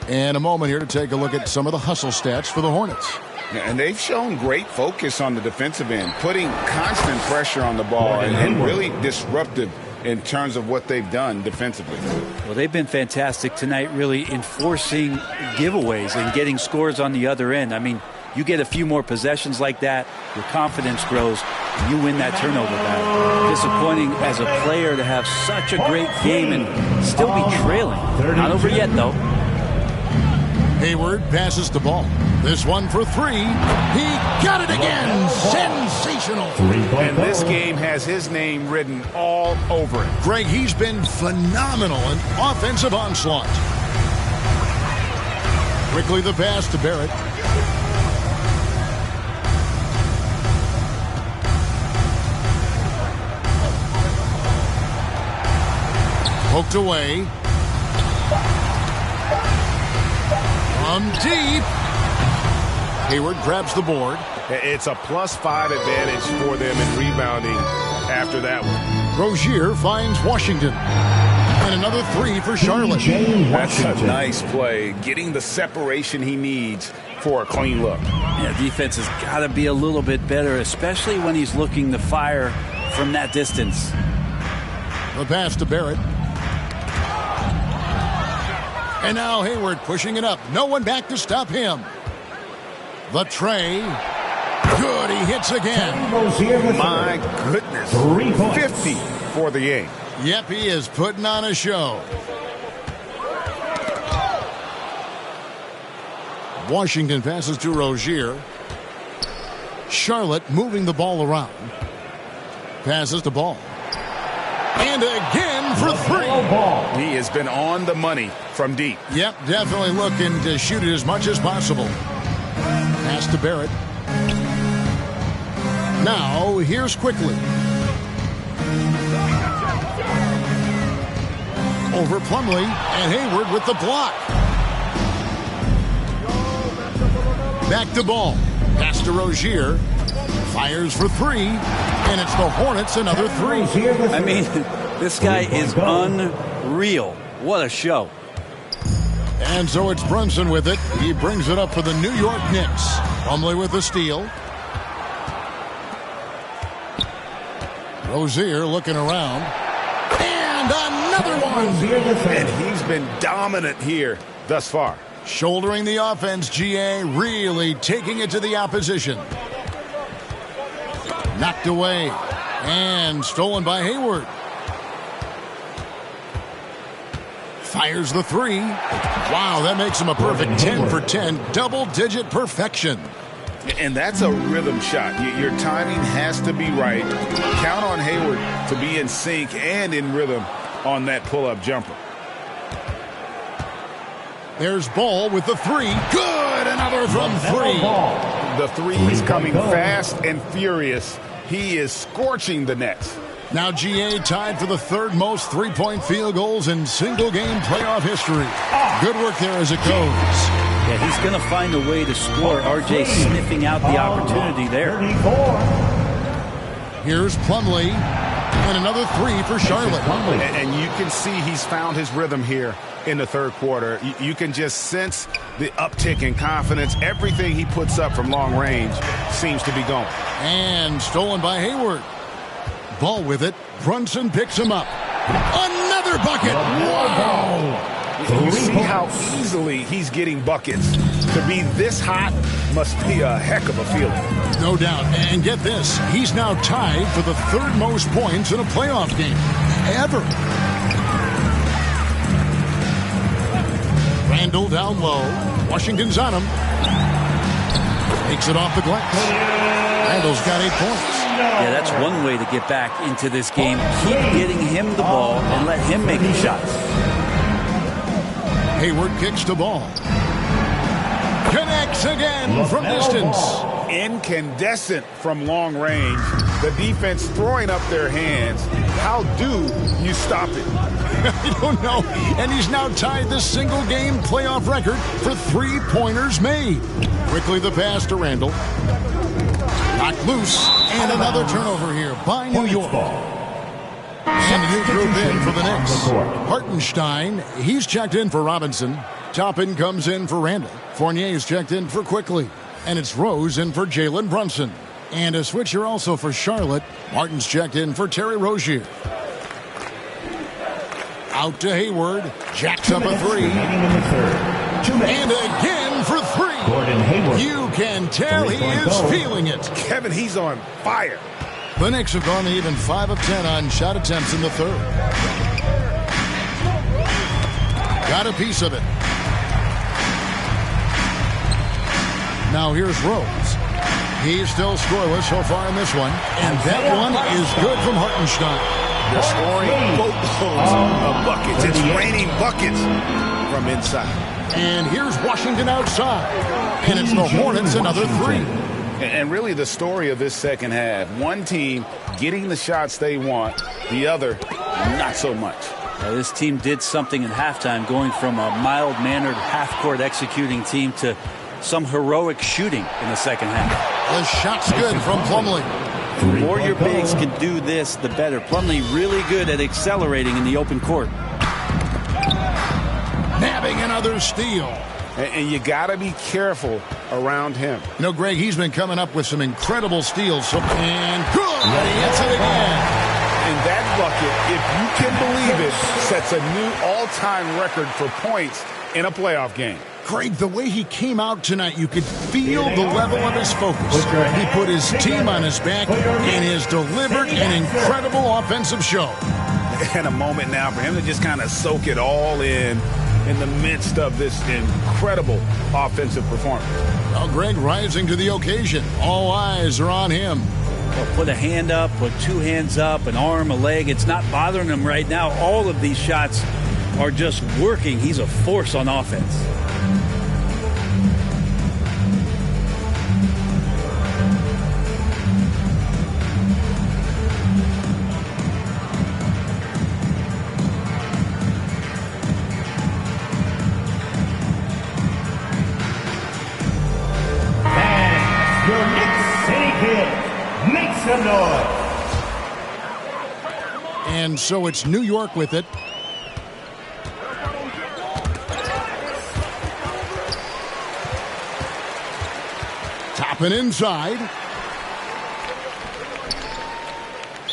And a moment here to take a look at some of the hustle stats for the Hornets. And they've shown great focus on the defensive end, putting constant pressure on the ball and really disruptive in terms of what they've done defensively. Well, they've been fantastic tonight, really enforcing giveaways and getting scores on the other end. I mean, you get a few more possessions like that, your confidence grows, and you win that turnover battle. Disappointing as a player to have such a great game and still be trailing. Not over yet, though. Hayward passes the ball. This one for 3. He got it again. Sensational. And this game has his name written all over it. Greg, he's been phenomenal in offensive onslaught. Quickly the pass to Barrett. Poked away. From deep. Hayward grabs the board. It's a +5 advantage for them in rebounding after that one. Rozier finds Washington. And another 3 for Charlotte. That's a nice play. Getting the separation he needs for a clean look. Yeah, defense has got to be a little bit better, especially when he's looking to fire from that distance. The pass to Barrett. And now Hayward pushing it up. No one back to stop him. The tray. Good, he hits again. My goodness. 50 for the game. Yep, he is putting on a show. Washington passes to Rozier. Charlotte moving the ball around. Passes the ball. And again for 3. He has been on the money from deep. Yep, definitely looking to shoot it as much as possible. Pass to Barrett. Now, here's Quickly. Over Plumlee, and Hayward with the block. Back to Ball. Pass to Rozier. Fires for 3, and it's the Hornets another 3. I mean, this guy is unreal. What a show. And so it's Brunson with it. He brings it up for the New York Knicks. Plumlee with the steal. Rozier looking around. And another one. And he's been dominant here thus far. Shouldering the offense, GA, really taking it to the opposition. Knocked away. And stolen by Hayward. Fires the 3. Wow, that makes him a perfect 10 for 10. Double-digit perfection. And that's a rhythm shot. Your timing has to be right. Count on Hayward to be in sync and in rhythm on that pull-up jumper. There's Ball with the three. Good! Another from three. The three's coming fast and furious. He is scorching the Nets. Now GA tied for the third most three-point field goals in single-game playoff history. Good work there as it goes. Yeah, he's going to find a way to score. RJ sniffing out the opportunity there. Here's Plumlee. And another three for Charlotte. And you can see he's found his rhythm here in the third quarter. You can just sense the uptick in confidence. Everything he puts up from long range seems to be going. And stolen by Hayward. Ball with it. Brunson picks him up. Another bucket. Wow. You see how easily he's getting buckets. To be this hot must be a heck of a feeling. No doubt. And get this. He's now tied for the third most points in a playoff game ever. Randall down low. Washington's on him. Takes it off the glass. Randall's got 8 points. Yeah, that's one way to get back into this game. Keep getting him the ball and let him make the shots. Hayward kicks the ball. Connects again from distance. Incandescent from long range. The defense throwing up their hands. How do you stop it? I don't know. And he's now tied the single-game playoff record for three-pointers made. Quickly the pass to Randall. Knocked loose. And another turnover here by New York. And a new group in for the Knicks. Hartenstein, he's checked in for Robinson. Toppin comes in for Randall. Fournier's checked in for Quickly. And it's Rose in for Jalen Brunson. And a switcher also for Charlotte. Martin's checked in for Terry Rozier. Out to Hayward. Jacks up a three. And again for three. You can tell he is feeling it. Kevin, he's on fire. The Knicks have gone even 5 of 10 on shot attempts in the third. Got a piece of it. Now here's Rose. He's still scoreless so far in this one. And that one is good from Hartenstein. They're scoring boatloads of buckets. It's raining buckets from inside. And here's Washington outside. And it's the Hornets, another three. And really the story of this second half, one team getting the shots they want, the other not so much. This team did something in halftime, going from a mild-mannered half-court executing team to some heroic shooting in the second half. The shot's good from Plumlee. The more your bigs can do this, the better. Plumlee really good at accelerating in the open court. Nabbing another steal. And you got to be careful around him. You know, Greg, he's been coming up with some incredible steals. And good! And he hits it again. And that bucket, if you can believe it, sets a new all-time record for points in a playoff game. Greg, the way he came out tonight, you could feel the level of his focus. He put his team on his back and has delivered an incredible offensive show. And a moment now for him to just kind of soak it all in the midst of this incredible offensive performance. Well, Greg rising to the occasion. All eyes are on him. Well, put a hand up, put two hands up, an arm, a leg. It's not bothering him right now. All of these shots are just working. He's a force on offense. Your Knicks City Kid, make some noise. And so it's New York with it. Toppin inside.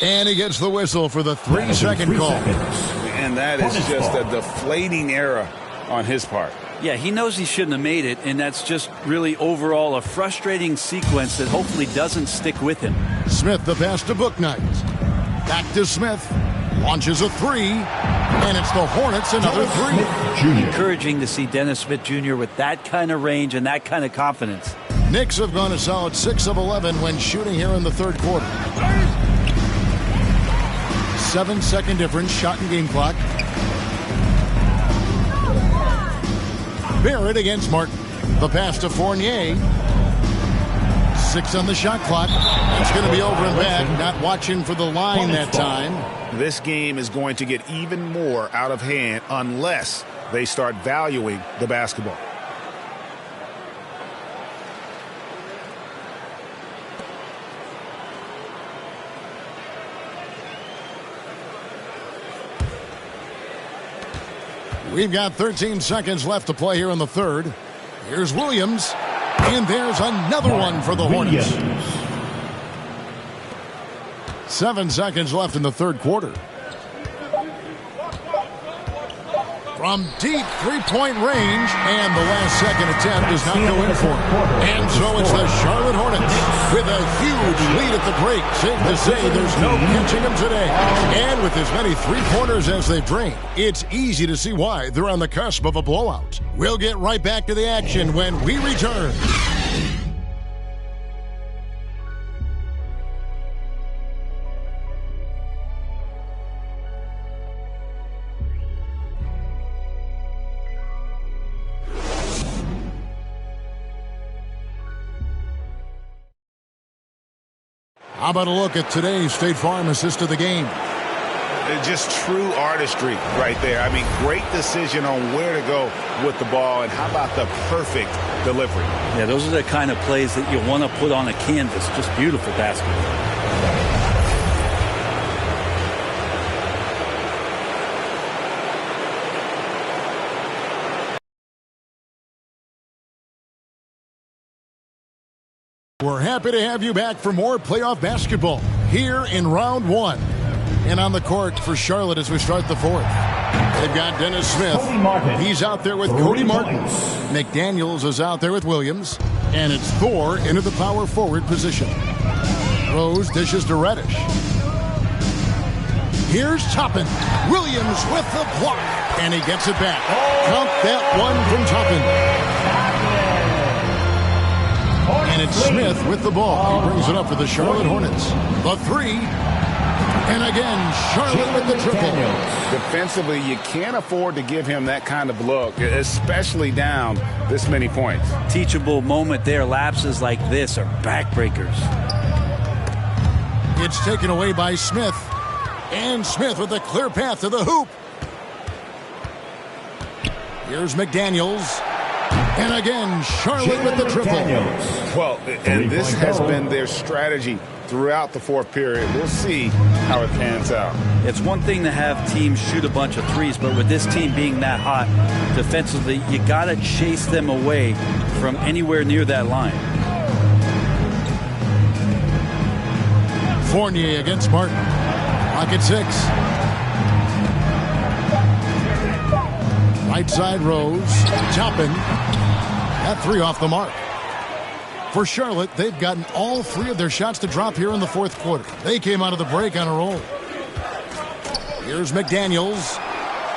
And he gets the whistle for the 3-second call. And that is just a deflating error on his part. Yeah, he knows he shouldn't have made it, and that's just really overall a frustrating sequence that hopefully doesn't stick with him. Smith the pass to Bouknight. Back to Smith. Launches a three, and it's the Hornets another three. Encouraging to see Dennis Smith Jr. with that kind of range and that kind of confidence. Knicks have gone a solid 6 of 11 when shooting here in the third quarter. 7-second difference, shot and game clock. Barrett against Martin. The pass to Fournier. 6 on the shot clock. It's going to be over and back. Not watching for the line that time. This game is going to get even more out of hand unless they start valuing the basketball. We've got 13 seconds left to play here in the third. Here's Williams. And there's another one for the Hornets. 7 seconds left in the third quarter. From deep three-point range, and the last second attempt does not go in for it. And so it's the Charlotte Hornets with a huge lead at the break. Safe to say there's no catching them today. And with as many three-pointers as they've drained, it's easy to see why they're on the cusp of a blowout. We'll get right back to the action when we return. How about a look at today's State Farm assist of the game? Just true artistry right there. I mean, great decision on where to go with the ball, and how about the perfect delivery? Yeah, those are the kind of plays that you want to put on a canvas. Just beautiful basketball. We're happy to have you back for more playoff basketball here in round one. And on the court for Charlotte as we start the fourth. They've got Dennis Smith. He's out there with Cody Martin. McDaniels is out there with Williams. And it's Thor into the power forward position. Rose dishes to Reddish. Here's Toppin. Williams with the block. And he gets it back. Count that one from Toppin. And it's Smith with the ball. He brings it up for the Charlotte Hornets. The three. And again, Charlotte with the triple. Defensively, you can't afford to give him that kind of look, especially down this many points. Teachable moment there. Lapses like this are backbreakers. It's taken away by Smith. And Smith with a clear path to the hoop. Here's McDaniels. And again, Charlotte with the triple. Well, and this has been their strategy throughout the fourth period. We'll see how it pans out. It's one thing to have teams shoot a bunch of threes, but with this team being that hot defensively, you got to chase them away from anywhere near that line. Fournier against Martin. Clock at 6. Right side Rose. Toppin. That three off the mark. For Charlotte, they've gotten all three of their shots to drop here in the fourth quarter. They came out of the break on a roll. Here's McDaniels.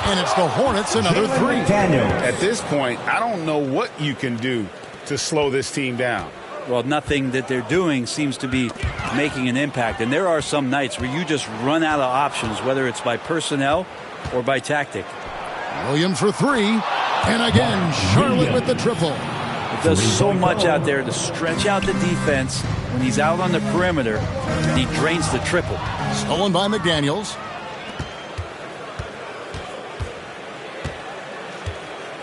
And it's the Hornets, another three. At this point, I don't know what you can do to slow this team down. Well, nothing that they're doing seems to be making an impact. And there are some nights where you just run out of options, whether it's by personnel or by tactic. Williams for three. And again, Charlotte with the triple. It does so much out there to stretch out the defense when he's out on the perimeter. And he drains the triple. Stolen by McDaniels.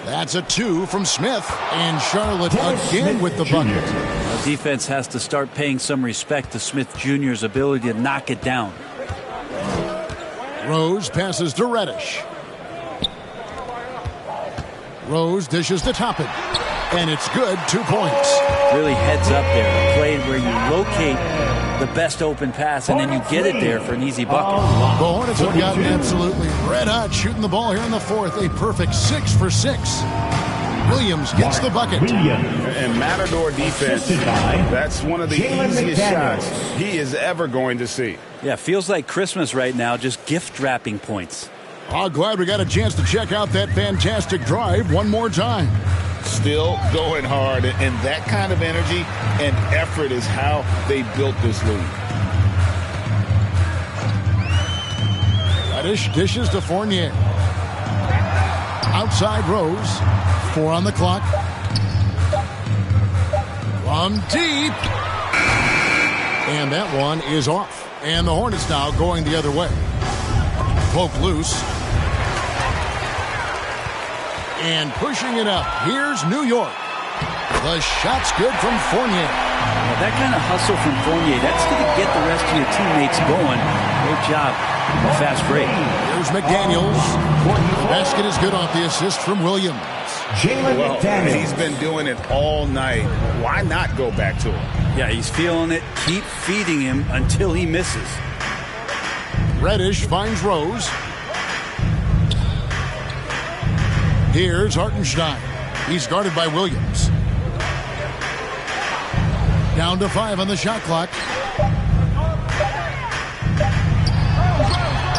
That's a 2 from Smith. And Charlotte again with the bucket. The defense has to start paying some respect to Smith Jr.'s ability to knock it down. Rose passes to Reddish. Rose dishes to Toppin. And it's good. 2 points. Really heads up there. A play where you locate the best open pass and then you get it there for an easy bucket. The Hornets have gotten absolutely red hot shooting the ball here in the fourth. A perfect 6 for 6. Williams gets the bucket. And Matador defense, that's one of the easiest shots he is ever going to see. Yeah, feels like Christmas right now, just gift wrapping points. Oh, glad we got a chance to check out that fantastic drive one more time. Still going hard, and that kind of energy and effort is how they built this league. Reddish dishes to Fournier. Outside Rose. 4 on the clock. From deep. And that one is off. And the Hornets now going the other way. Poke loose. And pushing it up. Here's New York. The shot's good from Fournier. Well, that kind of hustle from Fournier, that's going to get the rest of your teammates going. Great job. A fast break. Here's McDaniels. Basket is good off the assist from Williams. Well, he's been doing it all night. Why not go back to him? Yeah, he's feeling it. Keep feeding him until he misses. Reddish finds Rose. Here's Hartenstein. He's guarded by Williams. Down to 5 on the shot clock.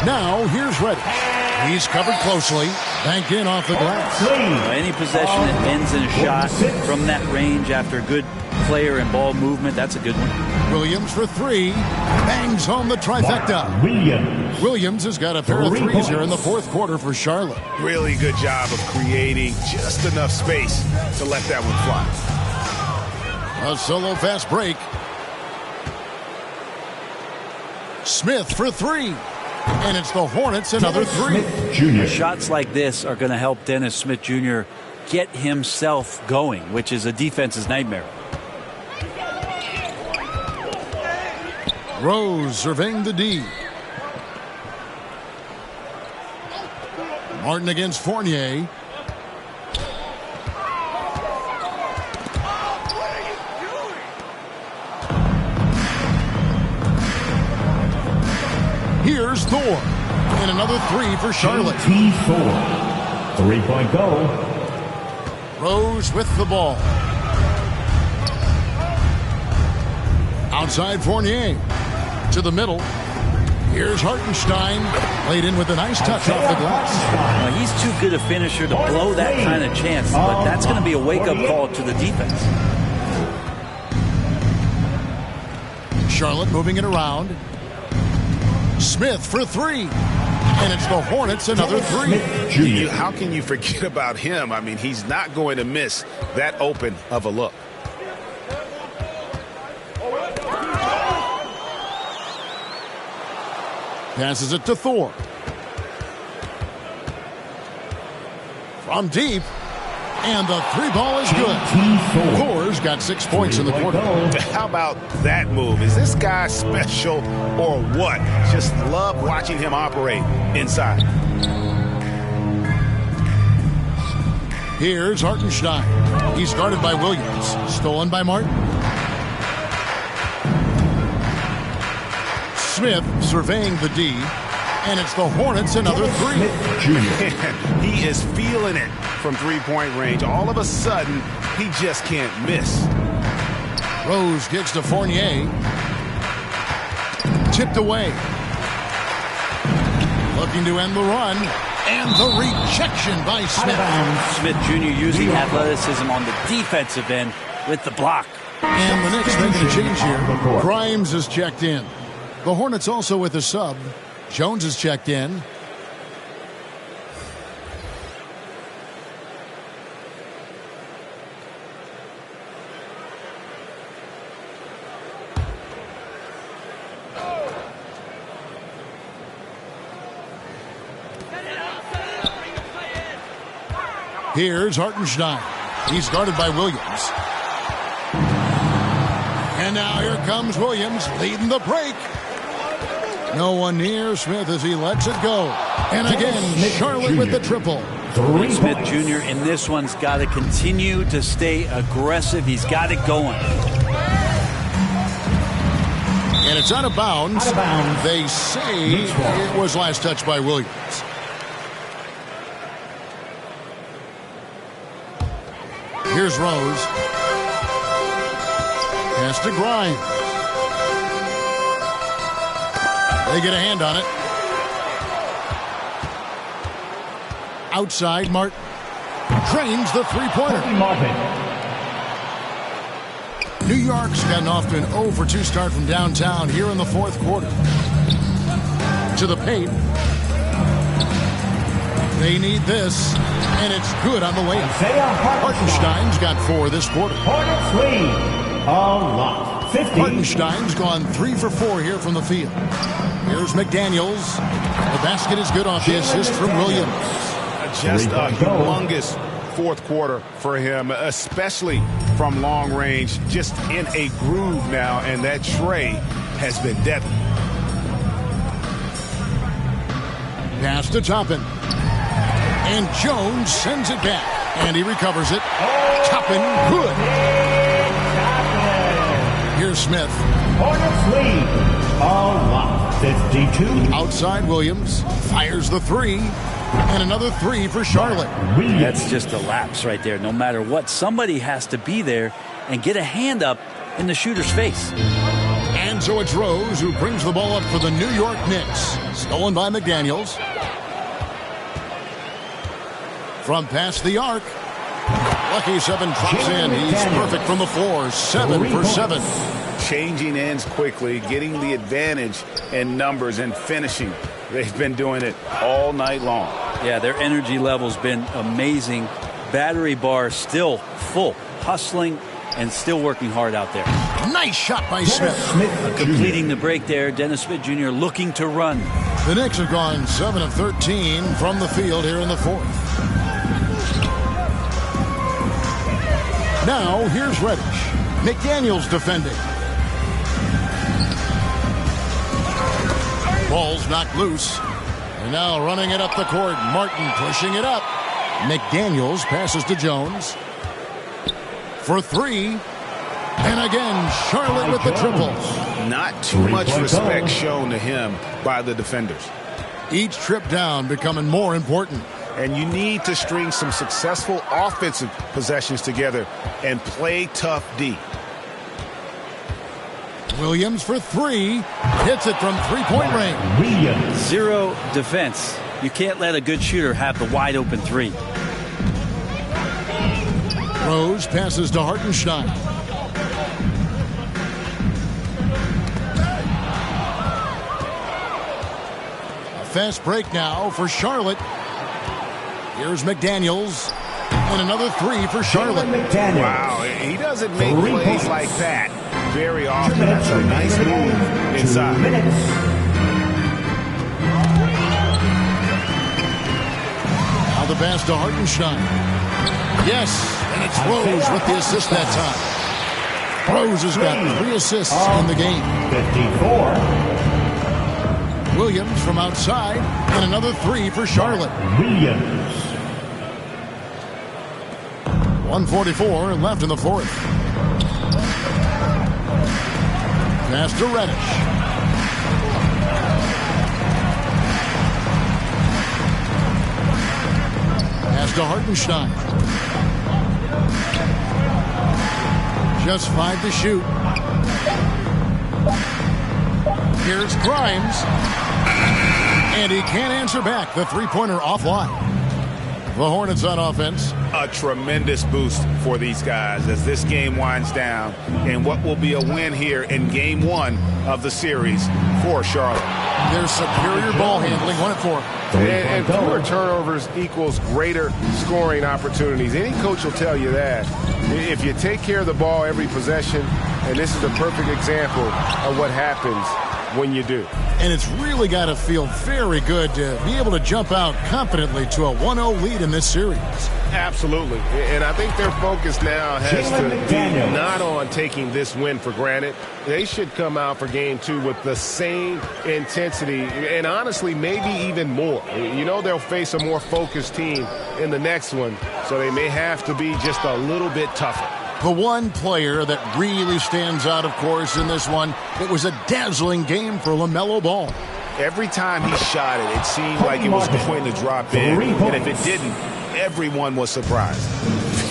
Now here's Reddish. He's covered closely. Banked in off the glass. Any possession that ends in a shot from that range after good player and ball movement, that's a good one. Williams for 3. Bangs home the trifecta. Williams has got a pair of threes here in the fourth quarter for Charlotte. Really good job of creating just enough space to let that one fly. A solo fast break. Smith for 3. And it's the Hornets another 3. Shots like this are going to help Dennis Smith Jr. get himself going, which is a defense's nightmare. Rose surveying the D. Martin against Fournier. Here's Thor. And another 3 for Charlotte. T4. 3-point goal. Rose with the ball. Outside Fournier. To the middle. Here's Hartenstein. Laid in with a nice touch off the glass. Well, he's too good a finisher to blow that kind of chance, but that's going to be a wake-up call to the defense. Charlotte moving it around. Smith for 3. And it's the Hornets another 3. How can you forget about him? I mean, he's not going to miss that open of a look. Passes it to Thor. From deep. And the 3 ball is good. Thor's got 6 points in the quarter. How about that move? Is this guy special or what? Just love watching him operate inside. Here's Hartenstein. He's guarded by Williams. Stolen by Martin. Smith surveying the D. And it's the Hornets another 3. He is feeling it from three-point range. All of a sudden, he just can't miss. Rose kicks to Fournier. Tipped away. Looking to end the run. And the rejection by Smith. Smith Jr. using athleticism on the defensive end with the block. And the Knicks making a change here. Grimes is checked in. The Hornets also with a sub. Jones is checked in. Here's Hartenstein. He's guarded by Williams. And now here comes Williams leading the break. No one near Smith as he lets it go. And again, Charlotte with the triple. Smith Jr. in this one's got to continue to stay aggressive. He's got it going. And it's out of bounds. They say it was last touched by Williams. Here's Rose. Pass to Grimes. They get a hand on it. Outside, Martin drains the three-pointer. New York's gotten off to an 0 for 2 start from downtown here in the fourth quarter. To the paint. They need this, and it's good on the layup. Hartenstein's got 4 this quarter. Hornets lead a lot. 50. Hartenstein's gone 3 for 4 here from the field. Here's McDaniels. The basket is good off the assist from Williams. Just a humongous fourth quarter for him, especially from long range. Just in a groove now, and that tray has been deadly. Pass to Toppin. And Jones sends it back. And he recovers it. Toppin, good. Here's Smith. Hornets lead a lot. 52. Outside Williams. Fires the 3. And another 3 for Charlotte. That's just a lapse right there. No matter what, somebody has to be there and get a hand up in the shooter's face. And so it's Rose who brings the ball up for the New York Knicks. Stolen by McDaniels. From past the arc. Lucky 7 drops in. He's perfect from the floor. 7 for 7. Changing ends quickly, getting the advantage in numbers and finishing. They've been doing it all night long. Yeah, their energy level's been amazing. Battery bar still full, hustling and still working hard out there. Nice shot by Smith. Completing the break there, Dennis Smith Jr. looking to run. The Knicks have gone 7 of 13 from the field here in the fourth. Now, here's Reddish. McDaniels defending. Ball's knocked loose. And now running it up the court. Martin pushing it up. McDaniels passes to Jones. For 3. And again, Charlotte with the triple. Not too much respect shown to him by the defenders. Each trip down becoming more important. And you need to string some successful offensive possessions together and play tough D. Williams for 3. Hits it from three-point range. Williams. 0 defense. You can't let a good shooter have the wide open 3. Rose passes to Hartenstein. A fast break now for Charlotte. Here's McDaniels. And another 3 for Charlotte. Wow, he doesn't make plays like that very often. That's a nice move inside. Now the pass to Hartenstein. Yes, and it's Rose with the assist that time. Rose has got 3 assists in the game. 54. Williams from outside, and another 3 for Charlotte. Williams. 1:44 left in the fourth. Pass to Reddish. Pass to Hartenstein. Just 5 to shoot. Here's Grimes. And he can't answer back. The three-pointer offline. The Hornets on offense. A tremendous boost for these guys as this game winds down and what will be a win here in game 1 of the series for Charlotte. Their superior ball handling won it for them. And fewer turnovers equals greater scoring opportunities. Any coach will tell you that. If you take care of the ball every possession, and this is a perfect example of what happens when you do. And it's really got to feel very good to be able to jump out confidently to a 1-0 lead in this series. Absolutely. And I think their focus now has to be not on taking this win for granted. They should come out for game 2 with the same intensity and honestly maybe even more. You know they'll face a more focused team in the next one, so they may have to be just a little bit tougher. The one player that really stands out, of course, in this one, it was a dazzling game for LaMelo Ball. Every time he shot it, it seemed like it was going to drop in. And if it didn't, everyone was surprised.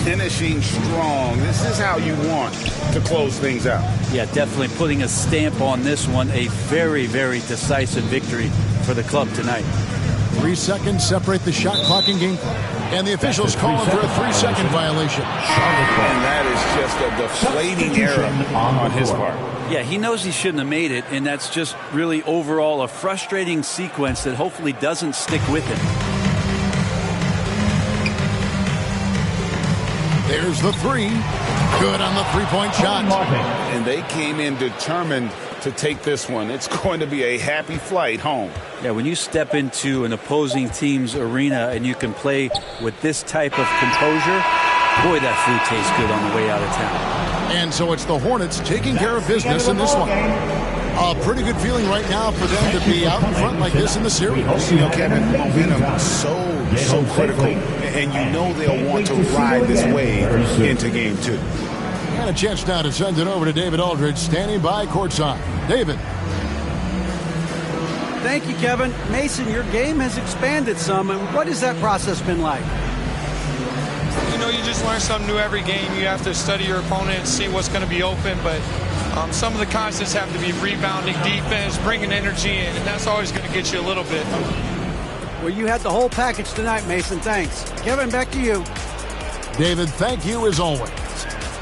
Finishing strong. This is how you want to close things out. Yeah, definitely putting a stamp on this one. A very, very decisive victory for the club tonight. 3 seconds separate the shot clock and game clock. And the officials call for a 3-second violation. And that is just a deflating error on his part. Yeah, he knows he shouldn't have made it, and that's just really overall a frustrating sequence that hopefully doesn't stick with him. There's the three. Good on the three-point shot. And they came in determined to take this one. It's going to be a happy flight home. Yeah, when you step into an opposing team's arena and you can play with this type of composure, boy, that food tastes good on the way out of town. And so it's the Hornets taking care of business in this one. A pretty good feeling right now for them to be out in front like this in the series. You know, Kevin, momentum so critical. And you know they'll want to ride this wave into game 2. And a chance now to send it over to David Aldridge, standing by courtside. David. Thank you, Kevin. Mason, your game has expanded some, and what has that process been like? You know, you just learn something new every game. You have to study your opponent and see what's going to be open, but some of the concepts have to be rebounding, defense, bringing energy in, and that's always going to get you a little bit. Well, you had the whole package tonight, Mason. Thanks. Kevin, back to you. David, thank you as always.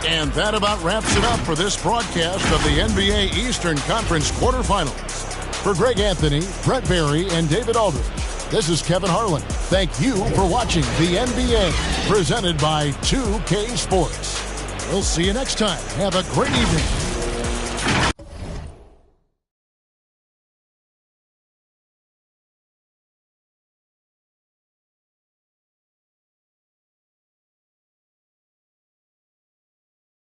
And that about wraps it up for this broadcast of the NBA Eastern Conference Quarterfinals. For Greg Anthony, Brett Barry, and David Aldridge, this is Kevin Harlan. Thank you for watching the NBA, presented by 2K Sports. We'll see you next time. Have a great evening.